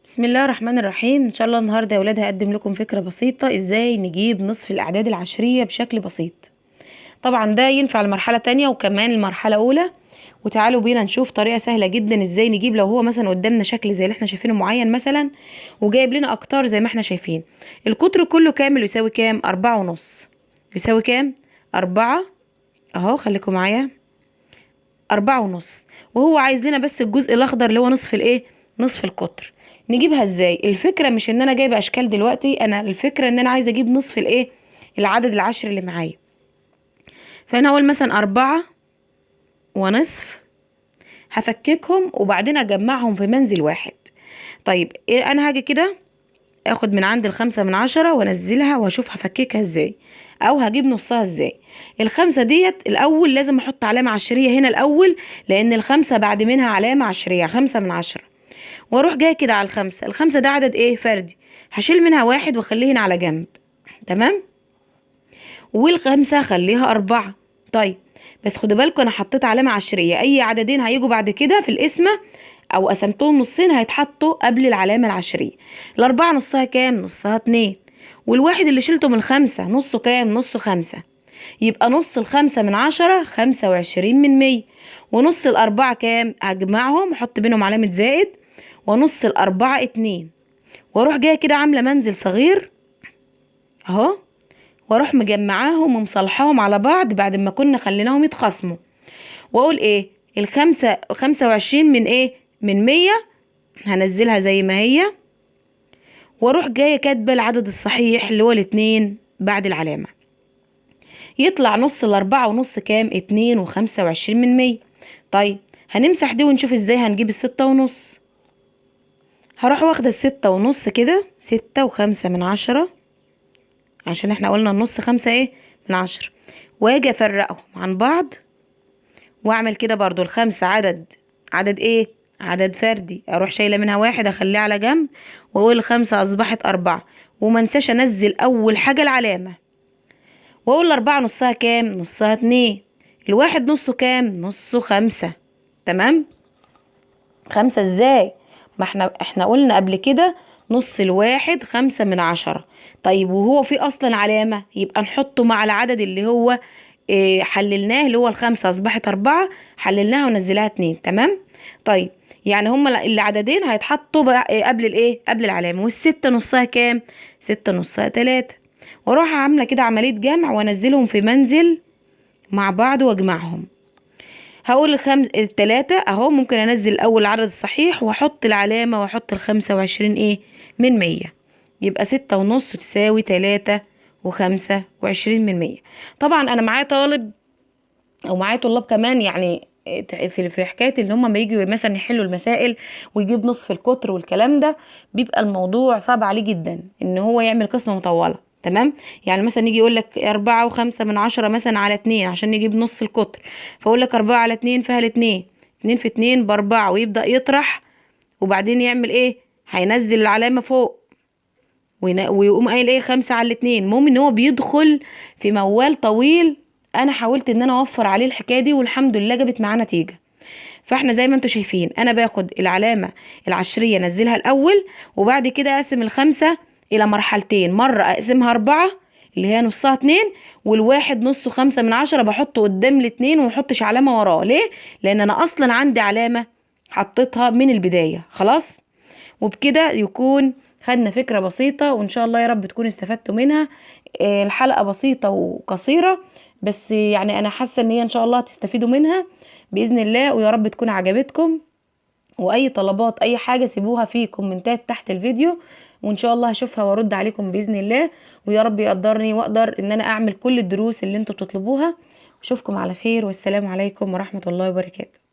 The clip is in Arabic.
بسم الله الرحمن الرحيم. ان شاء الله النهارده يا ولاد هقدم لكم فكره بسيطه ازاي نجيب نصف الاعداد العشريه بشكل بسيط. طبعا ده ينفع لمرحله تانية وكمان المرحله اولى. وتعالوا بينا نشوف طريقه سهله جدا ازاي نجيب، لو هو مثلا قدامنا شكل زي اللي احنا شايفينه معين مثلا وجايب لنا اقطار زي ما احنا شايفين. القطر كله كامل يساوي كام؟ 4.5. يساوي كام؟ 4. اهو خليكم معايا، 4.5. وهو عايز لنا بس الجزء الاخضر اللي هو نصف الايه، نصف القطر. نجيبها ازاي؟ الفكره مش ان انا جايبه اشكال دلوقتي، انا الفكره ان انا عايزه اجيب نصف الايه، العدد العشر اللي معايا. فانا اقول مثلا 4.5، هفككهم وبعدين اجمعهم في منزل واحد. طيب إيه، انا هاجي كده اخد من عند 5/10 وانزلها واشوف هفككها ازاي او هجيب نصها ازاي. الخمسة ديت الاول لازم احط علامة عشرية هنا الاول، لان الخمسة بعد منها علامة عشرية 5/10. واروح جاي كده على الخمسة، الخمسة ده عدد ايه؟ فردي. هشيل منها واحد واخليه هنا على جنب. تمام. والخمسة خليها 4. طيب بس خدوا بالكم انا حطيت علامة عشرية، اي عددين هيجوا بعد كده في القسمة او قسمتهم نصين هيتحطوا قبل العلامة العشرية. الاربعة نصها كام؟ نصها 2. والواحد اللي شلته من الخمسة نصه كام؟ نصه 5. يبقى نص ال5/10 25/100. ونص الأربعة كام؟ هجمعهم احط بينهم علامة زائد. ونص الأربعة 2. واروح جاية كده عاملة منزل صغير اهو، واروح مجمعاهم ومصلحاهم على بعض بعد ما كنا خليناهم يتخاصموا. واقول ايه؟ الخمسة 25 من ايه؟ من 100. هنزلها زي ما هي، واروح جاية كاتبة العدد الصحيح اللي هو الاتنين بعد العلامة. يطلع نص ال4.5 كام؟ 2.25%. طيب هنمسح دي ونشوف ازاي هنجيب ال6.5. هروح واخدة ال6.5 كده، 6.5 عشان احنا قلنا النص 5 ايه من 10. واجي افرقهم عن بعض واعمل كده برضو. الخمسة عدد ايه؟ عدد فردي. اروح شايلة منها واحد اخليه على جنب واقول الخمسة اصبحت 4. ومنساش انزل اول حاجة العلامة. واقول الاربعة نصها كام؟ نصها 2. الواحد نصه كام؟ نصه 5. تمام. 5 ازاي؟ ما احنا قلنا قبل كده نص الواحد 5/10. طيب وهو في اصلا علامة يبقى نحطه مع العدد اللي هو إيه حللناه، اللي هو الخمسة اصبحت 4. حللناها ونزلها 2. تمام. طيب يعني هما العددين هيتحطوا قبل الايه، قبل العلامة. والستة نصها كام؟ 6 نصها 3. واروح عاملة كده عملية جمع وانزلهم في منزل مع بعض واجمعهم. هقول التلاتة اهو، ممكن انزل الاول العدد الصحيح واحط العلامة واحط ال25 ايه من 100. يبقى 6.5 تساوي 3.25%. طبعا انا معايا طالب او معايا طلاب كمان، يعني في حكايه ان هم ما يجوا مثلا يحلوا المسائل ويجيب نصف القطر والكلام ده، بيبقى الموضوع صعب عليه جدا ان هو يعمل قسمه مطوله. تمام. يعني مثلا يجي يقول لك 4.5 مثلا على 2 عشان يجيب نص القطر. فاقول لك 4 على 2 فيها الاتنين، 2 في 2 ب4. ويبدا يطرح وبعدين يعمل ايه؟ هينزل العلامه فوق ويقوم قايل ايه؟ 5/2. المهم ان هو بيدخل في موال طويل. انا حاولت ان انا اوفر عليه الحكايه دي والحمد لله جابت معاه نتيجه. فاحنا زي ما انتم شايفين انا باخد العلامه العشريه انزلها الاول، وبعد كده اقسم الخمسه الى مرحلتين. مره اقسمها 4 اللي هي نصها 2، والواحد نصه 5/10 بحطه قدام الاتنين ومحطش علامه وراه. ليه؟ لان انا اصلا عندي علامه حطيتها من البدايه خلاص. وبكده يكون خدنا فكرة بسيطة، وإن شاء الله يا رب تكونوا استفدتوا منها. الحلقة بسيطة وقصيرة، بس يعني أنا حاسة إن هي إن شاء الله تستفيدوا منها بإذن الله، ويا رب تكون عجبتكم. وأي طلبات أي حاجة سيبوها في كومنتات تحت الفيديو، وإن شاء الله هشوفها وأرد عليكم بإذن الله. ويا رب يقدرني وأقدر إن أنا أعمل كل الدروس اللي انتوا بتطلبوها. أشوفكم على خير، والسلام عليكم ورحمة الله وبركاته.